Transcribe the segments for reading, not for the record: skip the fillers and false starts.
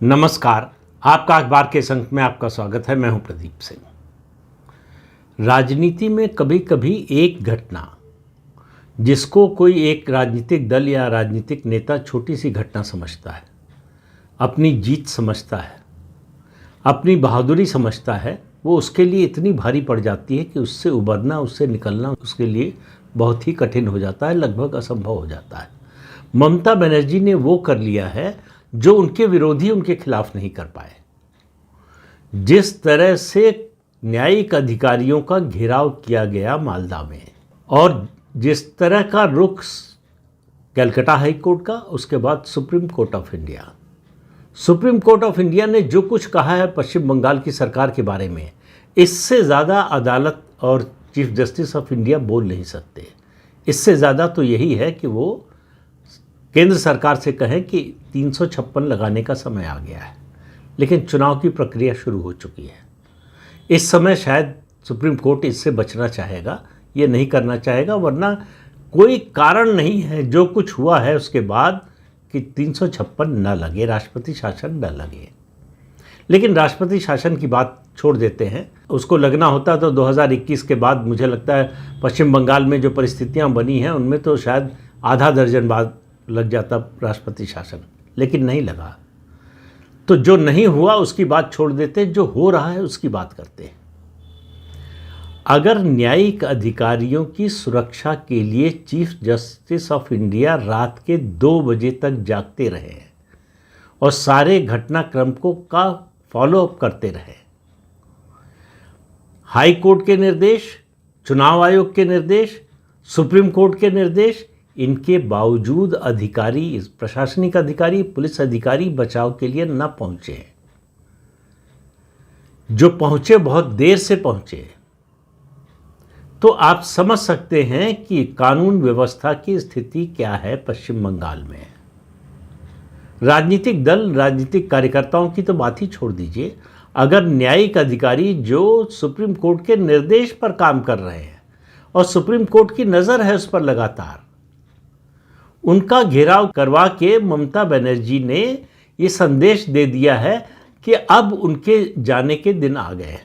नमस्कार। आपका अखबार के संक में आपका स्वागत है। मैं हूं प्रदीप सिंह। राजनीति में कभी कभी एक घटना जिसको कोई एक राजनीतिक दल या राजनीतिक नेता छोटी सी घटना समझता है, अपनी जीत समझता है, अपनी बहादुरी समझता है, वो उसके लिए इतनी भारी पड़ जाती है कि उससे उबरना, उससे निकलना उसके लिए बहुत ही कठिन हो जाता है, लगभग असंभव हो जाता है। ममता बनर्जी ने वो कर लिया है जो उनके विरोधी उनके खिलाफ नहीं कर पाए। जिस तरह से न्यायिक अधिकारियों का घेराव किया गया मालदा में, और जिस तरह का रुख कलकत्ता हाई कोर्ट का, उसके बाद supreme court of India. Supreme court of India ने जो कुछ कहा है पश्चिम बंगाल की सरकार के बारे में, इससे ज़्यादा अदालत और चीफ जस्टिस ऑफ इंडिया बोल नहीं सकते। इससे ज़्यादा तो यही है कि वो केंद्र सरकार से कहें कि 356 लगाने का समय आ गया है, लेकिन चुनाव की प्रक्रिया शुरू हो चुकी है। इस समय शायद सुप्रीम कोर्ट इससे बचना चाहेगा, ये नहीं करना चाहेगा, वरना कोई कारण नहीं है जो कुछ हुआ है उसके बाद कि 356 न लगे, राष्ट्रपति शासन न लगे। लेकिन राष्ट्रपति शासन की बात छोड़ देते हैं। उसको लगना होता तो 2021 के बाद मुझे लगता है पश्चिम बंगाल में जो परिस्थितियां बनी हैं उनमें तो शायद आधा दर्जन बाद लग जाता राष्ट्रपति शासन, लेकिन नहीं लगा। तो जो नहीं हुआ उसकी बात छोड़ देते, जो हो रहा है उसकी बात करते हैं। अगर न्यायिक अधिकारियों की सुरक्षा के लिए चीफ जस्टिस ऑफ इंडिया रात के 2 बजे तक जागते रहे और सारे घटनाक्रम का फॉलो अप करते रहे, हाई कोर्ट के निर्देश, चुनाव आयोग के निर्देश, सुप्रीम कोर्ट के निर्देश, इनके बावजूद अधिकारी, प्रशासनिक अधिकारी, पुलिस अधिकारी बचाव के लिए न पहुंचे। जो पहुंचे बहुत देर से पहुंचे। तो आप समझ सकते हैं कि कानून व्यवस्था की स्थिति क्या है पश्चिम बंगाल में। राजनीतिक दल, राजनीतिक कार्यकर्ताओं की तो बात ही छोड़ दीजिए। अगर न्यायिक अधिकारी जो सुप्रीम कोर्ट के निर्देश पर काम कर रहे हैं और सुप्रीम कोर्ट की नज़र है उस पर लगातार, उनका घेराव करवा के ममता बनर्जी ने ये संदेश दे दिया है कि अब उनके जाने के दिन आ गए।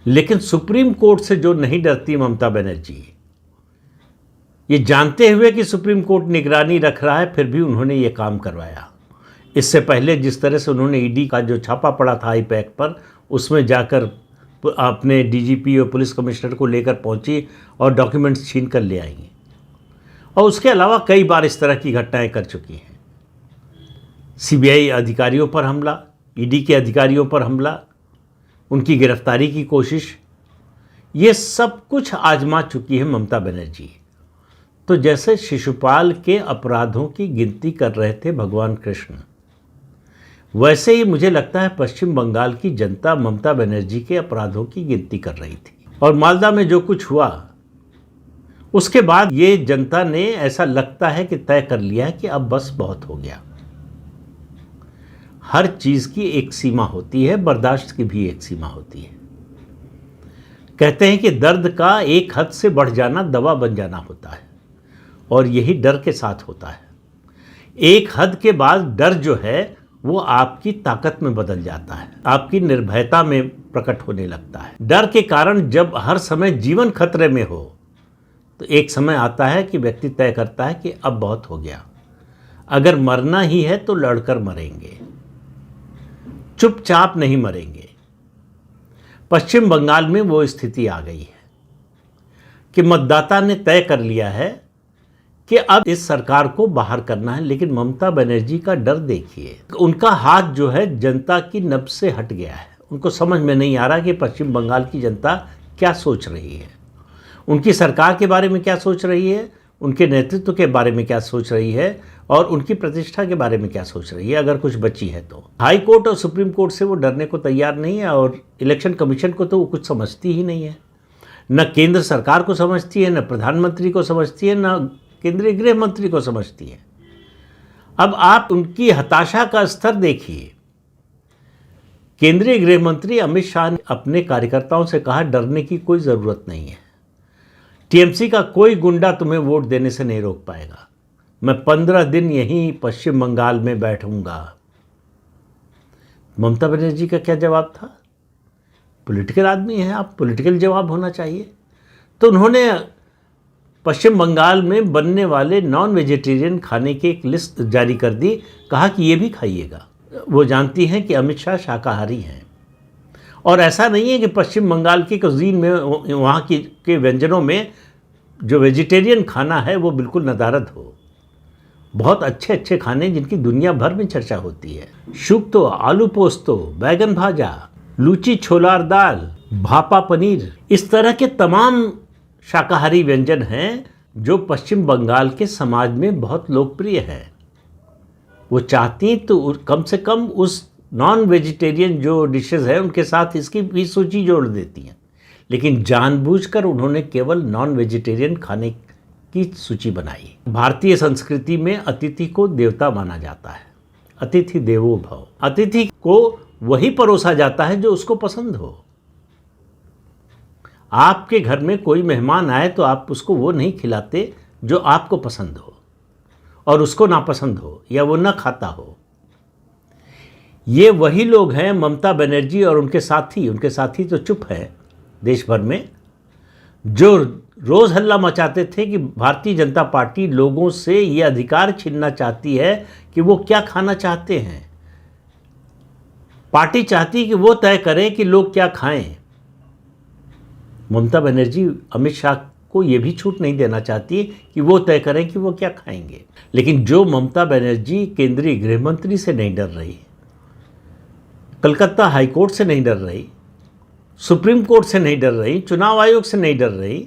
लेकिन सुप्रीम कोर्ट से जो नहीं डरती ममता बनर्जी, ये जानते हुए कि सुप्रीम कोर्ट निगरानी रख रहा है, फिर भी उन्होंने ये काम करवाया। इससे पहले जिस तरह से उन्होंने ईडी का जो छापा पड़ा था आईपैक पर, उसमें जाकर अपने डीजीपी और पुलिस कमिश्नर को लेकर पहुंची और डॉक्यूमेंट्स छीन कर ले आई। और उसके अलावा कई बार इस तरह की घटनाएं कर चुकी हैं। सीबीआई अधिकारियों पर हमला, ईडी के अधिकारियों पर हमला, उनकी गिरफ्तारी की कोशिश, ये सब कुछ आजमा चुकी है ममता बनर्जी। तो जैसे शिशुपाल के अपराधों की गिनती कर रहे थे भगवान कृष्ण, वैसे ही मुझे लगता है पश्चिम बंगाल की जनता ममता बनर्जी के अपराधों की गिनती कर रही थी। और मालदा में जो कुछ हुआ उसके बाद ये जनता ने ऐसा लगता है कि तय कर लिया है कि अब बस बहुत हो गया। हर चीज़ की एक सीमा होती है, बर्दाश्त की भी एक सीमा होती है। कहते हैं कि दर्द का एक हद से बढ़ जाना दवा बन जाना होता है, और यही डर के साथ होता है। एक हद के बाद डर जो है वो आपकी ताकत में बदल जाता है, आपकी निर्भयता में प्रकट होने लगता है। डर के कारण जब हर समय जीवन खतरे में हो तो एक समय आता है कि व्यक्ति तय करता है कि अब बहुत हो गया, अगर मरना ही है तो लड़कर मरेंगे, चुपचाप नहीं मरेंगे। पश्चिम बंगाल में वो स्थिति आ गई है कि मतदाता ने तय कर लिया है कि अब इस सरकार को बाहर करना है। लेकिन ममता बनर्जी का डर देखिए, उनका हाथ जो है जनता की नब्ज से हट गया है। उनको समझ में नहीं आ रहा कि पश्चिम बंगाल की जनता क्या सोच रही है, उनकी सरकार के बारे में क्या सोच रही है, उनके नेतृत्व के बारे में क्या सोच रही है, और उनकी प्रतिष्ठा के बारे में क्या सोच रही है, अगर कुछ बची है तो। हाई कोर्ट और सुप्रीम कोर्ट से वो डरने को तैयार नहीं है, और इलेक्शन कमीशन को तो वो कुछ समझती ही नहीं है। न केंद्र सरकार को समझती है, न प्रधानमंत्री को समझती है, न केंद्रीय गृह मंत्री को समझती है। अब आप उनकी हताशा का स्तर देखिए। केंद्रीय गृह मंत्री अमित शाह ने अपने कार्यकर्ताओं से कहा, डरने की कोई ज़रूरत नहीं है, टीएमसी का कोई गुंडा तुम्हें वोट देने से नहीं रोक पाएगा। मैं 15 दिन यहीं पश्चिम बंगाल में बैठूंगा। ममता बनर्जी का क्या जवाब था? पॉलिटिकल आदमी हैं आप, पॉलिटिकल जवाब होना चाहिए। तो उन्होंने पश्चिम बंगाल में बनने वाले नॉन वेजिटेरियन खाने की एक लिस्ट जारी कर दी, कहा कि ये भी खाइएगा। वो जानती हैं कि अमित शाह शाकाहारी हैं, और ऐसा नहीं है कि पश्चिम बंगाल की कुजीन में, वहाँ के व्यंजनों में जो वेजिटेरियन खाना है वो बिल्कुल नदारद हो। बहुत अच्छे अच्छे खाने जिनकी दुनिया भर में चर्चा होती है। शुक्तो, आलू पोस्तो, बैगन भाजा, लूची छोलार दाल, भापा पनीर, इस तरह के तमाम शाकाहारी व्यंजन हैं जो पश्चिम बंगाल के समाज में बहुत लोकप्रिय हैं। वो चाहती तो कम से कम उस नॉन वेजिटेरियन जो डिशेस हैं उनके साथ इसकी भी सूची जोड़ देती हैं, लेकिन जानबूझकर उन्होंने केवल नॉन वेजिटेरियन खाने की सूची बनाई। भारतीय संस्कृति में अतिथि को देवता माना जाता है, अतिथि देवो भव। अतिथि को वही परोसा जाता है जो उसको पसंद हो। आपके घर में कोई मेहमान आए तो आप उसको वो नहीं खिलाते जो आपको पसंद हो और उसको नापसंद हो या वो ना खाता हो। ये वही लोग हैं ममता बनर्जी और उनके साथी तो चुप हैं देश भर में, जो रोज़ हल्ला मचाते थे कि भारतीय जनता पार्टी लोगों से ये अधिकार छीनना चाहती है कि वो क्या खाना चाहते हैं। पार्टी चाहती है कि वो तय करें कि लोग क्या खाएं। ममता बनर्जी अमित शाह को ये भी छूट नहीं देना चाहती कि वो तय करें कि वो क्या खाएंगे। लेकिन जो ममता बनर्जी केंद्रीय गृह मंत्री से नहीं डर रही, कलकत्ता हाई कोर्ट से नहीं डर रही, सुप्रीम कोर्ट से नहीं डर रही, चुनाव आयोग से नहीं डर रही,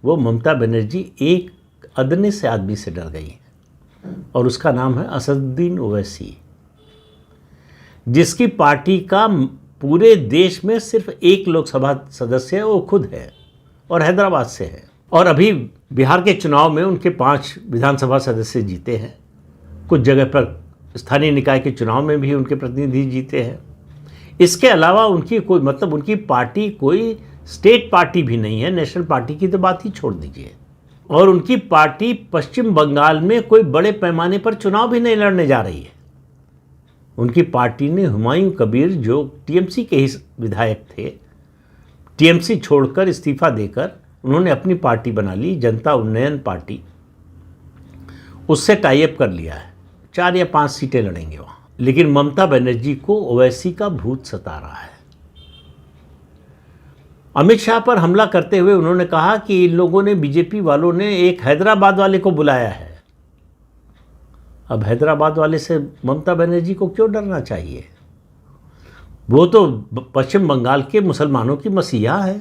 वो ममता बनर्जी एक अदने से आदमी से डर गई है, और उसका नाम है असदुद्दीन ओवैसी, जिसकी पार्टी का पूरे देश में सिर्फ एक लोकसभा सदस्य है, वो खुद है और हैदराबाद से है। और अभी बिहार के चुनाव में उनके 5 विधानसभा सदस्य जीते हैं। कुछ जगह पर स्थानीय निकाय के चुनाव में भी उनके प्रतिनिधि जीते हैं। इसके अलावा उनकी उनकी पार्टी कोई स्टेट पार्टी भी नहीं है, नेशनल पार्टी की तो बात ही छोड़ दीजिए। और उनकी पार्टी पश्चिम बंगाल में कोई बड़े पैमाने पर चुनाव भी नहीं लड़ने जा रही है। उनकी पार्टी ने हुमायूं कबीर, जो टीएमसी के ही विधायक थे, टीएमसी छोड़कर इस्तीफा देकर उन्होंने अपनी पार्टी बना ली, जनता उन्नयन पार्टी, उससे टाई अप कर लिया है। 4 या 5 सीटें लड़ेंगे वहाँ। लेकिन ममता बनर्जी को ओवैसी का भूत सता रहा है। अमित शाह पर हमला करते हुए उन्होंने कहा कि इन लोगों ने, बीजेपी वालों ने एक हैदराबाद वाले को बुलाया है। अब हैदराबाद वाले से ममता बनर्जी को क्यों डरना चाहिए? वो तो पश्चिम बंगाल के मुसलमानों की मसीहा है।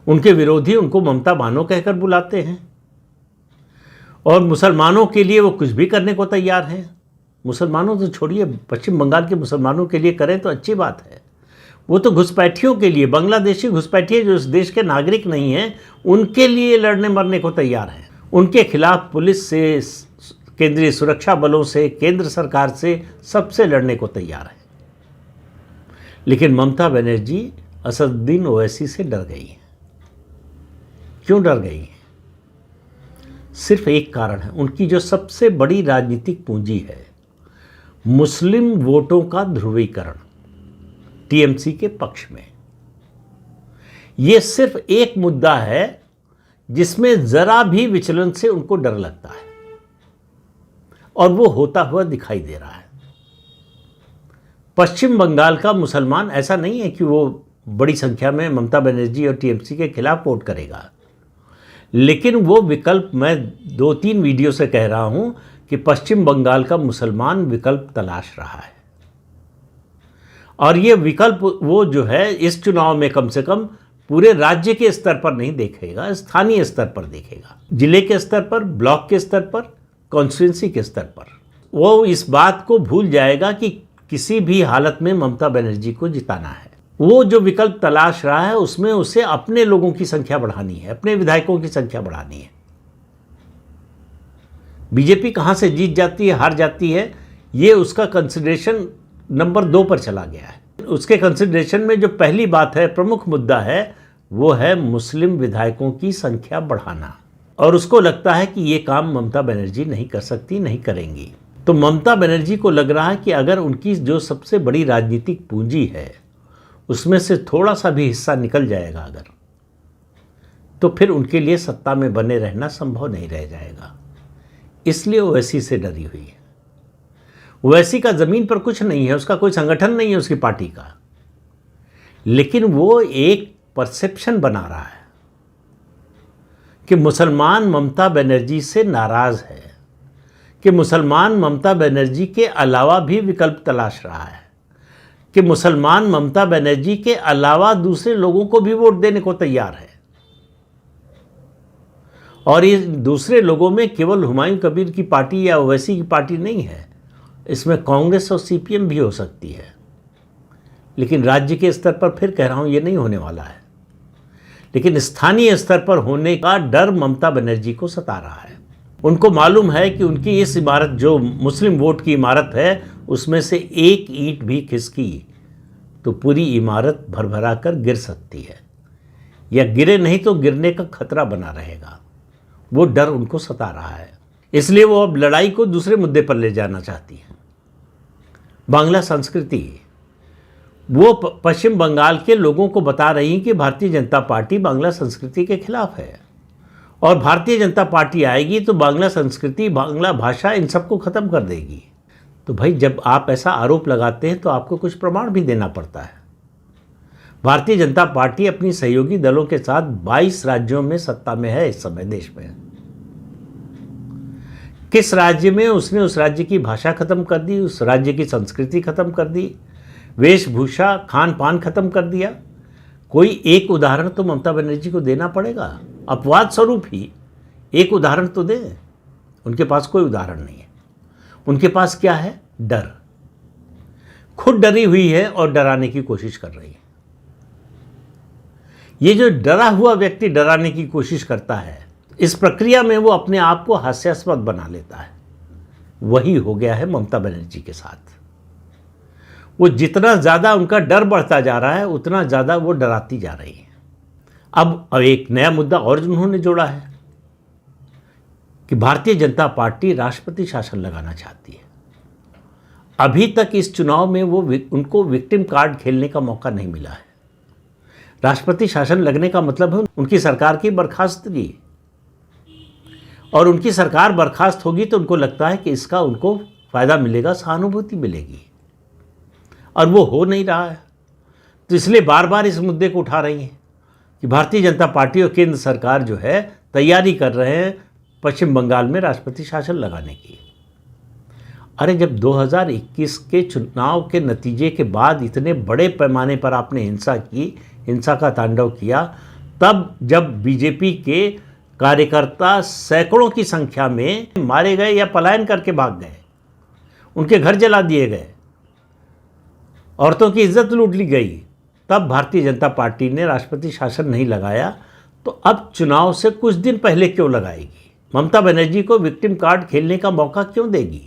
उनके विरोधी उनको ममता बानो कहकर बुलाते हैं, और मुसलमानों के लिए वो कुछ भी करने को तैयार हैं। मुसलमानों तो छोड़िए, पश्चिम बंगाल के मुसलमानों के लिए करें तो अच्छी बात है। वो तो घुसपैठियों के लिए, बांग्लादेशी घुसपैठिए जो इस देश के नागरिक नहीं हैं, उनके लिए लड़ने मरने को तैयार हैं। उनके खिलाफ पुलिस से, केंद्रीय सुरक्षा बलों से, केंद्र सरकार से, सबसे लड़ने को तैयार है। लेकिन ममता बनर्जी असदुद्दीन ओवैसी से डर गई है। क्यों डर गई है? सिर्फ एक कारण है, उनकी जो सबसे बड़ी राजनीतिक पूंजी है, मुस्लिम वोटों का ध्रुवीकरण टीएमसी के पक्ष में। यह सिर्फ एक मुद्दा है जिसमें जरा भी विचलन से उनको डर लगता है, और वो होता हुआ दिखाई दे रहा है। पश्चिम बंगाल का मुसलमान ऐसा नहीं है कि वो बड़ी संख्या में ममता बनर्जी और टीएमसी के खिलाफ वोट करेगा, लेकिन वो विकल्प, मैं 2-3 वीडियो से कह रहा हूं कि पश्चिम बंगाल का मुसलमान विकल्प तलाश रहा है। और ये विकल्प वो जो है इस चुनाव में कम से कम पूरे राज्य के स्तर पर नहीं देखेगा, स्थानीय स्तर पर देखेगा, जिले के स्तर पर, ब्लॉक के स्तर पर, कॉन्स्टिट्यूंसी के स्तर पर। वो इस बात को भूल जाएगा कि किसी भी हालत में ममता बनर्जी को जिताना है। वो जो विकल्प तलाश रहा है उसमें उसे अपने लोगों की संख्या बढ़ानी है, अपने विधायकों की संख्या बढ़ानी है। बीजेपी कहां से जीत जाती है, हार जाती है, ये उसका कंसिडरेशन नंबर 2 पर चला गया है। उसके कंसिडरेशन में जो पहली बात है, प्रमुख मुद्दा है, वो है मुस्लिम विधायकों की संख्या बढ़ाना। और उसको लगता है कि ये काम ममता बनर्जी नहीं कर सकती, नहीं करेंगी। तो ममता बनर्जी को लग रहा है कि अगर उनकी जो सबसे बड़ी राजनीतिक पूंजी है उसमें से थोड़ा सा भी हिस्सा निकल जाएगा अगर, तो फिर उनके लिए सत्ता में बने रहना संभव नहीं रह जाएगा। इसलिए ओवैसी से डरी हुई है। ओवैसी का ज़मीन पर कुछ नहीं है, उसका कोई संगठन नहीं है उसकी पार्टी का, लेकिन वो एक परसेप्शन बना रहा है कि मुसलमान ममता बनर्जी से नाराज़ है, कि मुसलमान ममता बनर्जी के अलावा भी विकल्प तलाश रहा है, कि मुसलमान ममता बनर्जी के अलावा दूसरे लोगों को भी वोट देने को तैयार है। और ये दूसरे लोगों में केवल हुमायूं कबीर की पार्टी या ओवैसी की पार्टी नहीं है, इसमें कांग्रेस और सीपीएम भी हो सकती है। लेकिन राज्य के स्तर पर फिर कह रहा हूँ ये नहीं होने वाला है, लेकिन स्थानीय स्तर पर होने का डर ममता बनर्जी को सता रहा है। उनको मालूम है कि उनकी इस इमारत, जो मुस्लिम वोट की इमारत है, उसमें से एक ईंट भी खिसकी तो पूरी इमारत भरभरा कर गिर सकती है, या गिरे नहीं तो गिरने का खतरा बना रहेगा। वो डर उनको सता रहा है, इसलिए वो अब लड़ाई को दूसरे मुद्दे पर ले जाना चाहती है। बांग्ला संस्कृति, वो पश्चिम बंगाल के लोगों को बता रही हैं कि भारतीय जनता पार्टी बांग्ला संस्कृति के खिलाफ है, और भारतीय जनता पार्टी आएगी तो बांग्ला संस्कृति, बांग्ला भाषा, इन सबको ख़त्म कर देगी। तो भाई, जब आप ऐसा आरोप लगाते हैं तो आपको कुछ प्रमाण भी देना पड़ता है। भारतीय जनता पार्टी अपनी सहयोगी दलों के साथ 22 राज्यों में सत्ता में है इस समय देश में। किस राज्य में उसने उस राज्य की भाषा खत्म कर दी, उस राज्य की संस्कृति खत्म कर दी, वेशभूषा, खान पान खत्म कर दिया? कोई एक उदाहरण तो ममता बनर्जी को देना पड़ेगा, अपवाद स्वरूप ही एक उदाहरण तो दें। उनके पास कोई उदाहरण नहीं है। उनके पास क्या है? डर। खुद डरी हुई है और डराने की कोशिश कर रही है। ये जो डरा हुआ व्यक्ति डराने की कोशिश करता है, इस प्रक्रिया में वो अपने आप को हास्यास्पद बना लेता है। वही हो गया है ममता बनर्जी के साथ। वो जितना ज़्यादा उनका डर बढ़ता जा रहा है, उतना ज़्यादा वो डराती जा रही है। अब एक नया मुद्दा और उन्होंने जोड़ा है कि भारतीय जनता पार्टी राष्ट्रपति शासन लगाना चाहती है। अभी तक इस चुनाव में उनको विक्टिम कार्ड खेलने का मौका नहीं मिला है। राष्ट्रपति शासन लगने का मतलब है उनकी सरकार की बर्खास्तगी, और उनकी सरकार बर्खास्त होगी तो उनको लगता है कि इसका उनको फ़ायदा मिलेगा, सहानुभूति मिलेगी, और वो हो नहीं रहा है। तो इसलिए बार बार इस मुद्दे को उठा रही हैं कि भारतीय जनता पार्टी और केंद्र सरकार जो है तैयारी कर रहे हैं पश्चिम बंगाल में राष्ट्रपति शासन लगाने की। अरे, जब 2021 के चुनाव के नतीजे के बाद इतने बड़े पैमाने पर आपने हिंसा का तांडव किया, तब जब बीजेपी के कार्यकर्ता सैकड़ों की संख्या में मारे गए या पलायन करके भाग गए, उनके घर जला दिए गए, औरतों की इज्जत लूट ली गई, तब भारतीय जनता पार्टी ने राष्ट्रपति शासन नहीं लगाया। तो अब चुनाव से कुछ दिन पहले क्यों लगाएगी? ममता बनर्जी को विक्टिम कार्ड खेलने का मौका क्यों देगी?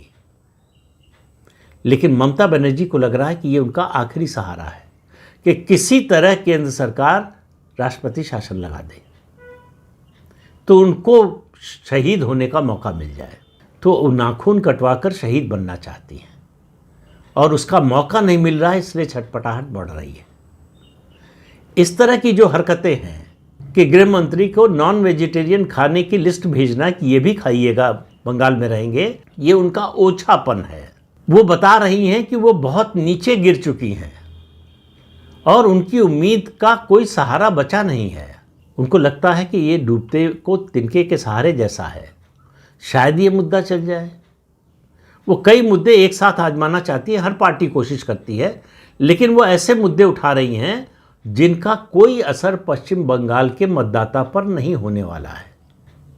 लेकिन ममता बनर्जी को लग रहा है कि ये उनका आखिरी सहारा है कि किसी तरह केंद्र सरकार राष्ट्रपति शासन लगा दे तो उनको शहीद होने का मौका मिल जाए। तो वो नाखून कटवाकर शहीद बनना चाहती हैं, और उसका मौका नहीं मिल रहा है, इसलिए छटपटाहट बढ़ रही है। इस तरह की जो हरकतें हैं कि गृह मंत्री को नॉन वेजिटेरियन खाने की लिस्ट भेजना कि ये भी खाइएगा, बंगाल में रहेंगे, ये उनका ओछापन है। वो बता रही हैं कि वो बहुत नीचे गिर चुकी हैं और उनकी उम्मीद का कोई सहारा बचा नहीं है। उनको लगता है कि ये डूबते को तिनके के सहारे जैसा है, शायद ये मुद्दा चल जाए। वो कई मुद्दे एक साथ आजमाना चाहती है, हर पार्टी कोशिश करती है, लेकिन वो ऐसे मुद्दे उठा रही हैं जिनका कोई असर पश्चिम बंगाल के मतदाता पर नहीं होने वाला है।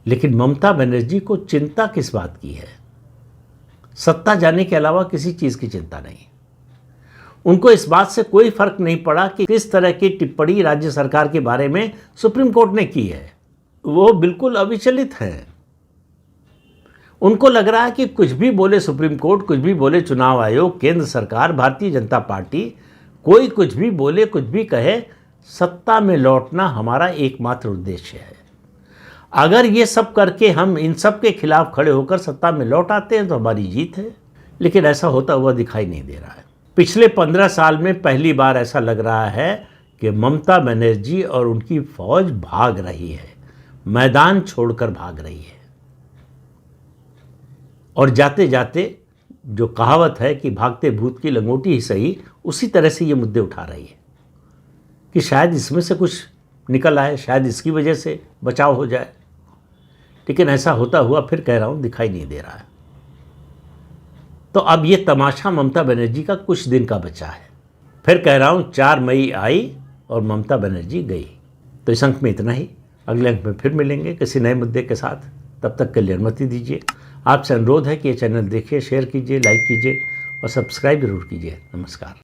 लेकिन ममता बनर्जी को चिंता किस बात की है? सत्ता जाने के अलावा किसी चीज़ की चिंता नहीं। उनको इस बात से कोई फर्क नहीं पड़ा कि किस तरह की टिप्पणी राज्य सरकार के बारे में सुप्रीम कोर्ट ने की है। वो बिल्कुल अविचलित हैं। उनको लग रहा है कि कुछ भी बोले सुप्रीम कोर्ट, कुछ भी बोले चुनाव आयोग, केंद्र सरकार, भारतीय जनता पार्टी, कोई कुछ भी बोले, कुछ भी कहे, सत्ता में लौटना हमारा एकमात्र उद्देश्य है। अगर ये सब करके हम इन सब के खिलाफ खड़े होकर सत्ता में लौट आते हैं तो हमारी जीत है, लेकिन ऐसा होता हुआ दिखाई नहीं दे रहा है। पिछले 15 साल में पहली बार ऐसा लग रहा है कि ममता बनर्जी और उनकी फौज भाग रही है, मैदान छोड़कर भाग रही है। और जाते जाते जो कहावत है कि भागते भूत की लंगोटी ही सही, उसी तरह से ये मुद्दे उठा रही है कि शायद इसमें से कुछ निकल आए, शायद इसकी वजह से बचाव हो जाए, लेकिन ऐसा होता हुआ फिर कह रहा हूँ दिखाई नहीं दे रहा है। तो अब ये तमाशा ममता बनर्जी का कुछ दिन का बचा है। फिर कह रहा हूँ 4 मई आई और ममता बनर्जी गई। तो इस अंक में इतना ही, अगले अंक में फिर मिलेंगे किसी नए मुद्दे के साथ। तब तक के लिए अनुमति दीजिए। आपसे अनुरोध है कि ये चैनल देखिए, शेयर कीजिए, लाइक कीजिए और सब्सक्राइब जरूर कीजिए। नमस्कार।